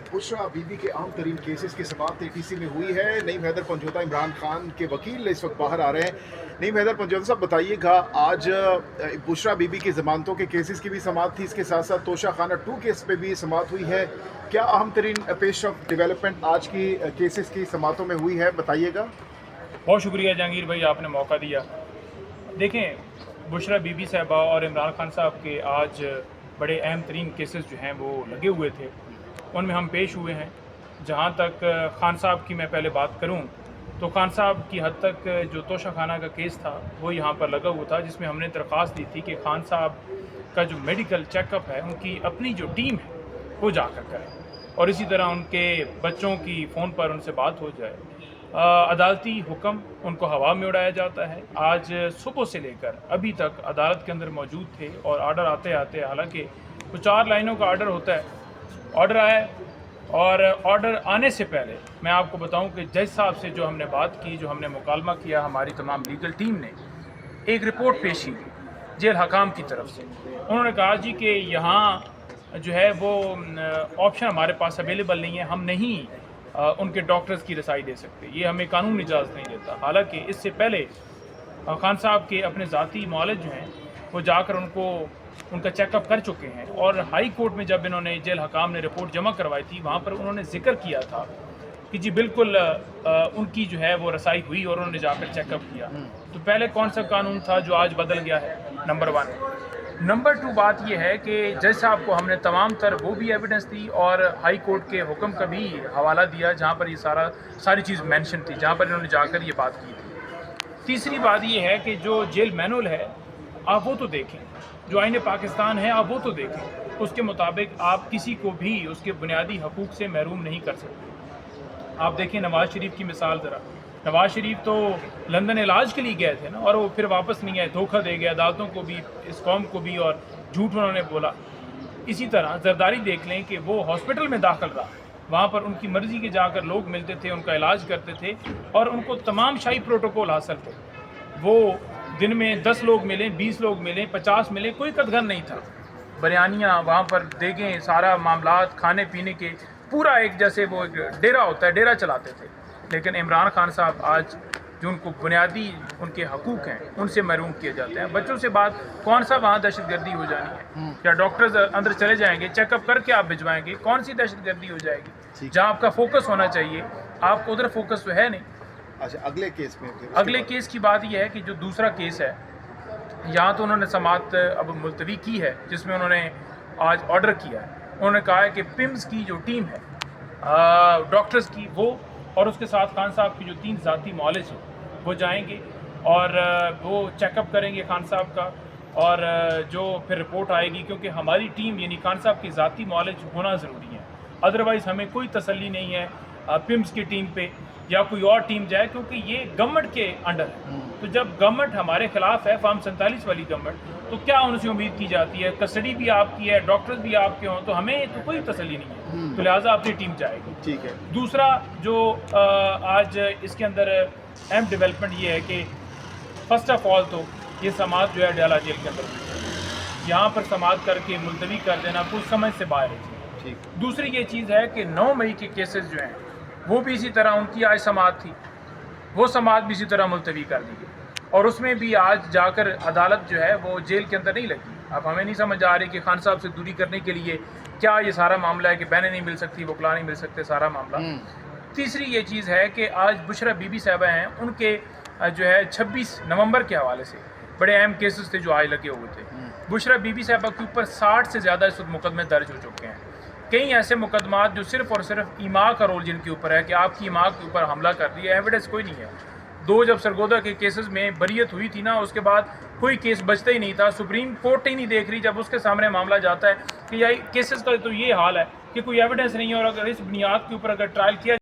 बुशरा बीबी के अहम तरीन केसेस की समाअत APC में हुई है। नईम हैदर पंजोता इमरान खान के वकील इस वक्त बाहर आ रहे हैं। नईम हैदर पंजोता साहब बताइएगा, आज बुशरा बीबी की जमानतों के केसेस की भी समाअत थी, इसके साथ साथ तोशा खाना 2 केस पे भी समाअत हुई है। क्या अहम तरीन पेश ऑफ डेवलपमेंट आज की केसेस की समाअतों में हुई है, बताइएगा। बहुत शुक्रिया जहांगीर भाई, आपने मौका दिया। देखें, बुशरा बीबी साहबा और इमरान खान साहब के आज बड़े अहम तरीन केसेस जो हैं वो लगे हुए थे, उनमें हम पेश हुए हैं। जहाँ तक खान साहब की मैं पहले बात करूँ तो खान साहब की हद तक जो तोशा खाना का केस था वो यहाँ पर लगा हुआ था, जिसमें हमने दरख्वास्त दी थी कि खान साहब का जो मेडिकल चेकअप है उनकी अपनी जो टीम है वो जाकर करें और इसी तरह उनके बच्चों की फ़ोन पर उनसे बात हो जाए। अदालती हुक्म उनको हवा में उड़ाया जाता है। आज सुबह से लेकर अभी तक अदालत के अंदर मौजूद थे और आर्डर आते आते, हालांकि वो 4 लाइनों का आर्डर होता है, ऑर्डर आया और ऑर्डर आने से पहले मैं आपको बताऊं कि जज साहब से जो हमने बात की, जो हमने मुकालमा किया, हमारी तमाम लीगल टीम ने एक रिपोर्ट पेश की जेल हकाम की तरफ से। उन्होंने कहा जी कि यहाँ जो है वो ऑप्शन हमारे पास अवेलेबल नहीं है, हम नहीं उनके डॉक्टर्स की रसाई दे सकते, ये हमें कानून इजाज़त नहीं देता। हालांकि इससे पहले खान साहब के अपने ज़ाती मौलज जो हैं वो जाकर उनका चेकअप कर चुके हैं और हाई कोर्ट में जब इन्होंने जेल हकाम ने रिपोर्ट जमा करवाई थी, वहाँ पर उन्होंने जिक्र किया था कि जी बिल्कुल उनकी जो है वो रसाई हुई और उन्होंने जाकर चेकअप किया। तो पहले कौन सा कानून था जो आज बदल गया है, नंबर 1। नंबर 2 बात यह है कि जज साहब को हमने तमाम तर वो भी एविडेंस दी और हाई कोर्ट के हुक्म का भी हवाला दिया जहाँ पर ये सारी चीज़ मेंशन थी, जहाँ पर इन्होंने जाकर ये बात की थी। तीसरी बात ये है कि जो जेल मैनुअल है आप वो तो देखें, जो आईन पाकिस्तान है आप वो तो देखें, उसके मुताबिक आप किसी को भी उसके बुनियादी हकूक़ से महरूम नहीं कर सकते। आप देखें नवाज़ शरीफ की मिसाल ज़रा, नवाज़ शरीफ तो लंदन इलाज के लिए गए थे ना और वो फिर वापस नहीं आए, धोखा दे गए अदालतों को भी, इस कौम को भी, और झूठ उन्होंने बोला। इसी तरह जरदारी देख लें कि वो हॉस्पिटल में दाखिल रहा, वहाँ पर उनकी मर्ज़ी के जाकर लोग मिलते थे, उनका इलाज करते थे और उनको तमाम शाही प्रोटोकॉल हासिल थे। वो दिन में 10 लोग मिलें, 20 लोग मिलें, 50 मिलें, कोई कदगन नहीं था। बयानियाँ वहाँ पर देखें, सारा मामलात खाने पीने के पूरा एक जैसे वो एक डेरा होता है, डेरा चलाते थे। लेकिन इमरान खान साहब आज जो उनको बुनियादी उनके हकूक़ हैं उनसे महरूम किए जाते हैं। बच्चों से बात कौन सा वहाँ दहशतगर्दी हो जानी है, या डॉक्टर्स अंदर चले जाएंगे चेकअप करके आप भिजवाएंगे, कौन सी दहशतगर्दी हो जाएगी? जहाँ आपका फोकस होना चाहिए आपको उधर फोकस तो है नहीं। अच्छा, अगले केस में अगले केस की बात यह है कि जो दूसरा केस है, यहाँ तो उन्होंने समाअत अब मुलतवी की है, जिसमें उन्होंने आज ऑर्डर किया है। उन्होंने कहा है कि पिम्स की जो टीम है डॉक्टर्स की, वो और उसके साथ खान साहब की जो 3 ज़ाती मौलज हैं वो जाएंगे और वो चेकअप करेंगे खान साहब का, और जो फिर रिपोर्ट आएगी, क्योंकि हमारी टीम यानी खान साहब की ज़ाती मौलज होना ज़रूरी है, अदरवाइज़ हमें कोई तसल्ली नहीं है पिम्स की टीम पे या कोई और टीम जाए, क्योंकि ये गवर्नमेंट के अंडर है। तो जब गवर्नमेंट हमारे खिलाफ है, फार्म 47 वाली गवर्नमेंट, तो क्या उनसे उम्मीद की जाती है? कस्टडी भी आपकी है, डॉक्टर्स भी आपके हों, तो हमें तो कोई तसल्ली नहीं है, तो लिहाजा अपनी टीम जाएगी। ठीक है। दूसरा जो आज इसके अंदर अहम डेवलपमेंट ये है कि फर्स्ट ऑफ ऑल तो ये समाअत जो है डयाला जेल के अंदर हुई, यहाँ पर समाअत करके मुलतवी कर देना कुछ समझ से बाहर है। ठीक। दूसरी ये चीज़ है कि 9 मई के केसेस जो हैं वो भी इसी तरह, उनकी आज समाअत थी, वो समाअत भी इसी तरह मुलतवी कर दी गई और उसमें भी आज जाकर अदालत जो है वो जेल के अंदर नहीं लगी। अब हमें नहीं समझ आ रही कि खान साहब से दूरी करने के लिए क्या ये सारा मामला है कि बहनें नहीं मिल सकती, वकला नहीं मिल सकते, सारा मामला। तीसरी ये चीज़ है कि आज बुशरा बीबी साहबा हैं, उनके जो है 26 नवंबर के हवाले से बड़े अहम केसेस थे जो आज लगे हुए थे। बुशरा बीबी साहबा के ऊपर 60 से ज़्यादा इस वक्त मुकदमे दर्ज हो चुके हैं। कई ऐसे मुकदमात जो सिर्फ़ और सिर्फ ईमा का रोल जिनके ऊपर है कि आपकी ईमा के ऊपर हमला कर दिया, एविडेंस कोई नहीं है। 2 जब सरगोदा के केसेस में बरीयत हुई थी ना, उसके बाद कोई केस बचता ही नहीं था, सुप्रीम कोर्ट ही नहीं देख रही जब उसके सामने मामला जाता है कि यह केसेस का तो ये हाल है कि कोई एविडेंस नहीं है, और अगर इस बुनियाद के ऊपर अगर ट्रायल किया